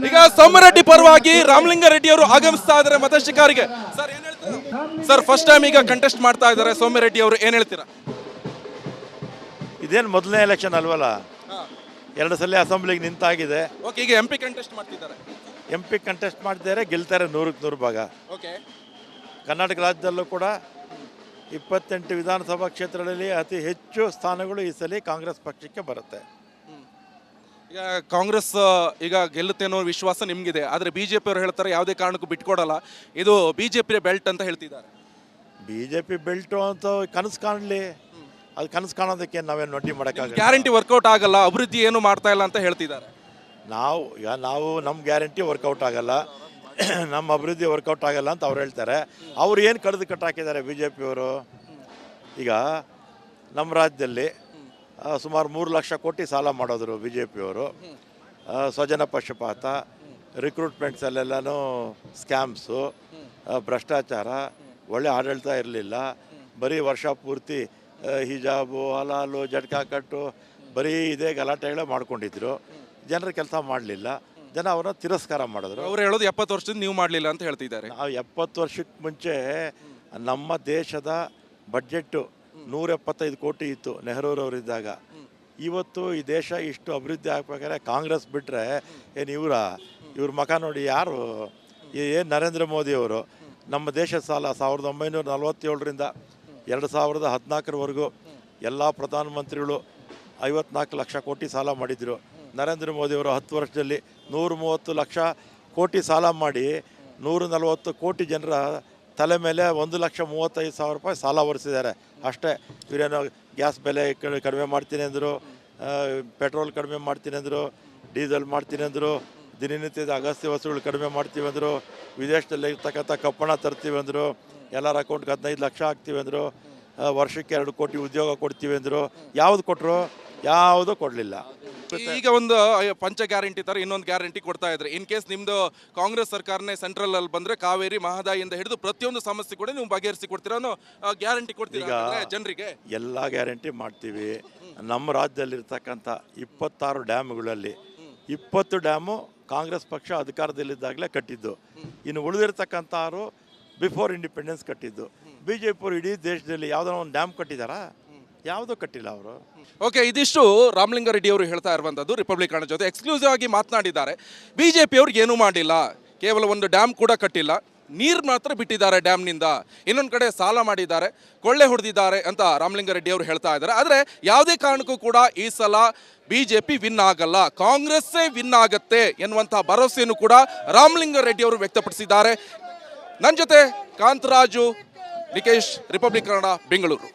ಈಗ ಸೋಮರೆಡ್ಡಿ ಪರವಾಗಿ ರಾಮಲಿಂಗಾರೆಡ್ಡಿ ಅವರು ಆಗಮಿಸ್ತಾ ಇದ್ದಾರೆ ಮತ ಶಿಕಾರಿಗೆ. ಸರ್ ಏನ್ ಹೇಳ್ತೀರಾ? ಸರ್ ಫಸ್ಟ್ ಟೈಮ್ ಈಗ ಕಂಟೆಸ್ಟ್ ಮಾಡ್ತಾ ಇದ್ದಾರೆ ಸೋಮರೆಡ್ಡಿ ಅವರು, ಏನ್ ಹೇಳ್ತೀರಾ? ಇದೇನು ಮೊದಲನೇ ಎಲೆಕ್ಷನ್ ಅಲ್ವಲ್ಲ, 2 ಸಲ ಅಸೆಂಬ್ಲಿಗೆ ನಿಂತಾಗಿದೆ. ಓಕೆ, ಈಗ MP ಕಂಟೆಸ್ಟ್ ಮಾಡ್ತಿದ್ದಾರೆ. MP ಕಂಟೆಸ್ಟ್ ಮಾಡ್ತಿದ್ದಾರೆ, ಗೆಲ್ತಾರೆ 100ಕ್ಕೆ 100 ಭಾಗ. ಓಕೆ, ಕರ್ನಾಟಕ ರಾಜ್ಯದಲ್ಲೂ ಕೂಡ 28 ವಿಧಾನಸಭಾ ಕ್ಷೇತ್ರಗಳಲ್ಲಿ ಅತಿ ಹೆಚ್ಚು ಸ್ಥಾನಗಳು ಈ ಸಲ ಕಾಂಗ್ರೆಸ್ ಪಕ್ಷಕ್ಕೆ ಬರುತ್ತೆ. ಈಗ ಕಾಂಗ್ರೆಸ್ ಈಗ ಗೆಲ್ಲುತ್ತೆ ಅನ್ನೋ ವಿಶ್ವಾಸ ನಿಮ್ಗಿದೆ, ಆದ್ರೆ BJP ಅವರು ಹೇಳ್ತಾರೆ ಯಾವುದೇ ಕಾರಣಕ್ಕೂ ಬಿಟ್ಕೊಡಲ್ಲ, ಇದು BJP ಬೆಲ್ಟ್ ಅಂತ ಹೇಳ್ತಿದ್ದಾರೆ. BJP ಬೆಲ್ಟು ಅಂತ ಕನಸು ಕಾಣಲಿ, ಅದು ಕನಸು ಕಾಣೋದಕ್ಕೆ ನಾವೇನು ನೊಟ್ಟಿ ಮಾಡೋಕ್ಕಾಗಲ್ಲ. ಗ್ಯಾರಂಟಿ ವರ್ಕೌಟ್ ಆಗಲ್ಲ, ಅಭಿವೃದ್ಧಿ ಏನು ಮಾಡ್ತಾ ಇಲ್ಲ ಅಂತ ಹೇಳ್ತಿದ್ದಾರೆ. ನಾವು ನಮ್ಮ ಗ್ಯಾರಂಟಿ ವರ್ಕೌಟ್ ಆಗಲ್ಲ, ನಮ್ಮ ಅಭಿವೃದ್ಧಿ ವರ್ಕೌಟ್ ಆಗಲ್ಲ ಅಂತ ಅವ್ರು ಹೇಳ್ತಾರೆ. ಅವ್ರು ಏನು ಕಡ್ದು ಕಟ್ಟಾಕಿದ್ದಾರೆ BJP ಅವರು? ಈಗ ನಮ್ಮ ರಾಜ್ಯದಲ್ಲಿ ಸುಮಾರು 3 ಲಕ್ಷ ಕೋಟಿ ಸಾಲ ಮಾಡೋದ್ರು BJP ಅವರು. ಸ್ವಜನ ಪಕ್ಷಪಾತ, ರಿಕ್ರೂಟ್ಮೆಂಟ್ಸಲ್ಲೆಲ್ಲನೂ ಸ್ಕ್ಯಾಮ್ಸು, ಭ್ರಷ್ಟಾಚಾರ, ಒಳ್ಳೆ ಆಡಳಿತ ಇರಲಿಲ್ಲ. ಬರೀ ವರ್ಷ ಪೂರ್ತಿ ಹಿಜಾಬು, ಹಲಾಲು, ಜಟ್ಕಾ ಕಟ್ಟು, ಬರೀ ಇದೇ ಗಲಾಟೆಗಳೇ ಮಾಡ್ಕೊಂಡಿದ್ರು. ಜನರ ಕೆಲಸ ಮಾಡಲಿಲ್ಲ, ಜನ ಅವರನ್ನ ತಿರಸ್ಕಾರ ಮಾಡಿದ್ರು. ಅವ್ರು ಹೇಳೋದು 70 ವರ್ಷದಿಂದ ನೀವು ಮಾಡಲಿಲ್ಲ ಅಂತ ಹೇಳ್ತಿದ್ದಾರೆ. ನಾವು 70 ವರ್ಷಕ್ಕೆ ಮುಂಚೆ ನಮ್ಮ ದೇಶದ ಬಡ್ಜೆಟ್ಟು 175 ಕೋಟಿ ಇತ್ತು ನೆಹರೂರವರಿದ್ದಾಗ. ಇವತ್ತು ಈ ದೇಶ ಇಷ್ಟು ಅಭಿವೃದ್ಧಿ ಆಗ್ಬೇಕಾದ್ರೆ ಕಾಂಗ್ರೆಸ್ ಬಿಟ್ಟರೆ ಏನು ಇವ್ರ ಮಖ ನೋಡಿ ಯಾರು? ಏನು ನರೇಂದ್ರ ಮೋದಿಯವರು ನಮ್ಮ ದೇಶದ ಸಾಲ 1947ರಿಂದ 2014ರವರೆಗೂ ಎಲ್ಲ ಪ್ರಧಾನಮಂತ್ರಿಗಳು 54 ಲಕ್ಷ ಕೋಟಿ ಸಾಲ ಮಾಡಿದರು. ನರೇಂದ್ರ ಮೋದಿಯವರು 10 ವರ್ಷದಲ್ಲಿ 130 ಲಕ್ಷ ಕೋಟಿ ಸಾಲ ಮಾಡಿ 140 ಕೋಟಿ ಜನರ ತಲೆ ಮೇಲೆ 1,35,000 ರೂಪಾಯಿ ಸಾಲ ಹೊರಿಸಿದ್ದಾರೆ ಅಷ್ಟೇ. ಇವರೇನೋ ಗ್ಯಾಸ್ ಬೆಲೆ ಕಡಿಮೆ ಮಾಡ್ತೀನಿ ಅಂದರು, ಪೆಟ್ರೋಲ್ ಕಡಿಮೆ ಮಾಡ್ತೀನಿ ಅಂದರು, ಡೀಸೆಲ್ ಮಾಡ್ತೀನಿ ಅಂದರು, ದಿನನಿತ್ಯದ ಅಗತ್ಯ ವಸ್ತುಗಳು ಕಡಿಮೆ ಮಾಡ್ತೀವಿ ಅಂದರು, ವಿದೇಶದಲ್ಲಿ ಇರ್ತಕ್ಕಂಥ ಕಪ್ಪಣ ತರ್ತೀವಿ ಅಂದರು, ಎಲ್ಲರ ಅಕೌಂಟ್ಗೆ 15 ಲಕ್ಷ ಹಾಕ್ತೀವಿ ಅಂದರು, ವರ್ಷಕ್ಕೆ 2 ಕೋಟಿ ಉದ್ಯೋಗ ಕೊಡ್ತೀವಿ ಅಂದರು. ಯಾವುದು ಕೊಟ್ಟರು? ಯಾವುದೂ ಕೊಡಲಿಲ್ಲ. ಈಗ ಒಂದು ಪಂಚ ಗ್ಯಾರಂಟಿ ತರ ಇನ್ನೊಂದು ಗ್ಯಾರಂಟಿ ಕೊಡ್ತಾ ಇದ್ರೆ, ಇನ್ ಕೇಸ್ ನಿಮ್ದು ಕಾಂಗ್ರೆಸ್ ಸರ್ಕಾರನೇ ಸೆಂಟ್ರಲ್ ಅಲ್ಲಿ ಬಂದ್ರೆ ಕಾವೇರಿ ಮಹದಾಯಿಯಿಂದ ಹಿಡಿದು ಪ್ರತಿಯೊಂದು ಸಮಸ್ಯೆ ಕೂಡ ನೀವು ಬಗೆಹರಿಸಿ ಕೊಡ್ತೀರಾ ಅನ್ನೋ ಗ್ಯಾರಂಟಿ ಕೊಡ್ತೀರಾ ಜನರಿಗೆ? ಎಲ್ಲ ಗ್ಯಾರಂಟಿ ಮಾಡ್ತೀವಿ. ನಮ್ಮ ರಾಜ್ಯದಲ್ಲಿರ್ತಕ್ಕಂಥ 26 ಡ್ಯಾಮ್ಗಳಲ್ಲಿ 20 ಡ್ಯಾಮು ಕಾಂಗ್ರೆಸ್ ಪಕ್ಷ ಅಧಿಕಾರದಲ್ಲಿದ್ದಾಗಲೇ ಕಟ್ಟಿದ್ದು. ಇನ್ನು ಉಳಿದಿರ್ತಕ್ಕಂಥವ್ರು ಬಿಫೋರ್ ಇಂಡಿಪೆಂಡೆನ್ಸ್ ಕಟ್ಟಿದ್ದು. BJP ಅವರು ಇಡೀ ದೇಶದಲ್ಲಿ ಯಾವುದೋ ಒಂದು ಡ್ಯಾಮ್ ಕಟ್ಟಿದಾರಾ? ಯಾವುದೂ ಕಟ್ಟಿಲ್ಲ ಅವರು. ಓಕೆ, ಇದಿಷ್ಟು ರಾಮಲಿಂಗಾರೆಡ್ಡಿ ಅವರು ಹೇಳ್ತಾ ಇರುವಂಥದ್ದು. ರಿಪಬ್ಲಿಕ್ ಜೊತೆ ಎಕ್ಸ್ಕ್ಲೂಸಿವ್ ಆಗಿ ಮಾತನಾಡಿದ್ದಾರೆ. BJP ಅವ್ರಿಗೆ ಏನೂ ಮಾಡಿಲ್ಲ, ಕೇವಲ ಒಂದು ಡ್ಯಾಮ್ ಕೂಡ ಕಟ್ಟಿಲ್ಲ, ನೀರು ಮಾತ್ರ ಬಿಟ್ಟಿದ್ದಾರೆ ಡ್ಯಾಮ್ನಿಂದ, ಇನ್ನೊಂದು ಕಡೆ ಸಾಲ ಮಾಡಿದ್ದಾರೆ, ಕೊಳ್ಳೆ ಹೊಡೆದಿದ್ದಾರೆ ಅಂತ ರಾಮಲಿಂಗಾರೆಡ್ಡಿ ಅವರು ಹೇಳ್ತಾ ಇದ್ದಾರೆ. ಆದರೆ ಯಾವುದೇ ಕಾರಣಕ್ಕೂ ಕೂಡ ಈ ಸಲ BJP ವಿನ್ ಆಗಲ್ಲ, ಕಾಂಗ್ರೆಸ್ಸೇ ವಿನ್ ಆಗತ್ತೆ ಎನ್ನುವಂಥ ಭರವಸೆಯನ್ನು ಕೂಡ ರಾಮಲಿಂಗಾರೆಡ್ಡಿ ಅವರು ವ್ಯಕ್ತಪಡಿಸಿದ್ದಾರೆ. ನನ್ನ ಜೊತೆ ಕಾಂತರಾಜು, ನಿಕೇಶ್, ರಿಪಬ್ಲಿಕ್ ಕನ್ನಡ, ಬೆಂಗಳೂರು.